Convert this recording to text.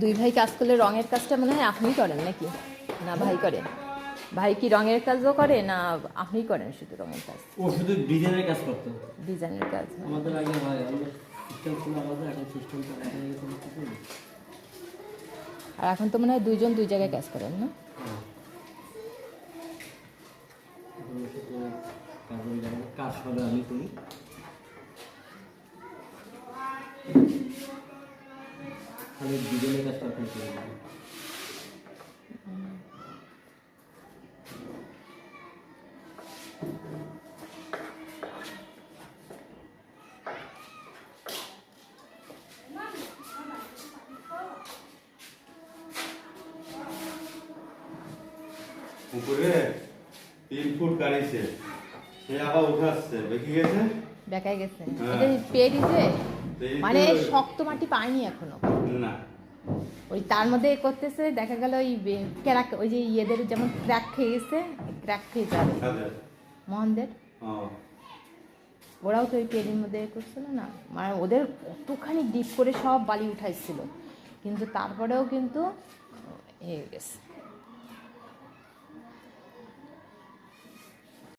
দুই ভাই কাজ করলে রঙের কাজটা মনে হয় আপনিই করেন নাকি, না ভাই করে? ভাই কি রঙের কাজও করে না আপনিই করেন শুধু রঙের কাজ? ও শুধু ডিজাইনের কাজ করতো। ডিজাইনের কাজ আমাদের আগে হয়, আমাদের সিস্টেম ছিল আলাদা, এখন সিস্টেমটা আলাদা হয়ে গেছে। আর এখন তো মনে হয় দুইজন দুই জায়গায় কাজ করেন না? কাজ হবে আমি করি, খালি ডিজাইনের কাজটা আপনি করে দেবেন। উপরে 3 ফুট গাড়িছে, সে আবার উঠাচ্ছে, দেখি গেছে দেখাই গেছে হ্যাঁ। এটা পেড়ি যে, এই মানে তো- শক্ত মাটি পায়নি এখনো। না ওই তার মধ্যে এ করতেছে, দেখা গেল ওই ক্র্যাক, ওই যে ইয়েদের যেমন ক্র্যাক খেয়ে গেছে, ক্র্যাক খেয়ে যাবে সাদা মোহনদের। ও ওরাও তো ওই পেড়ির মধ্যে এ করছিল না, মানে ওদের কতখানি ডিপ করে সব বালি উঠাইছিল, কিন্তু তারপরেও কিন্তু হয়ে গেছে।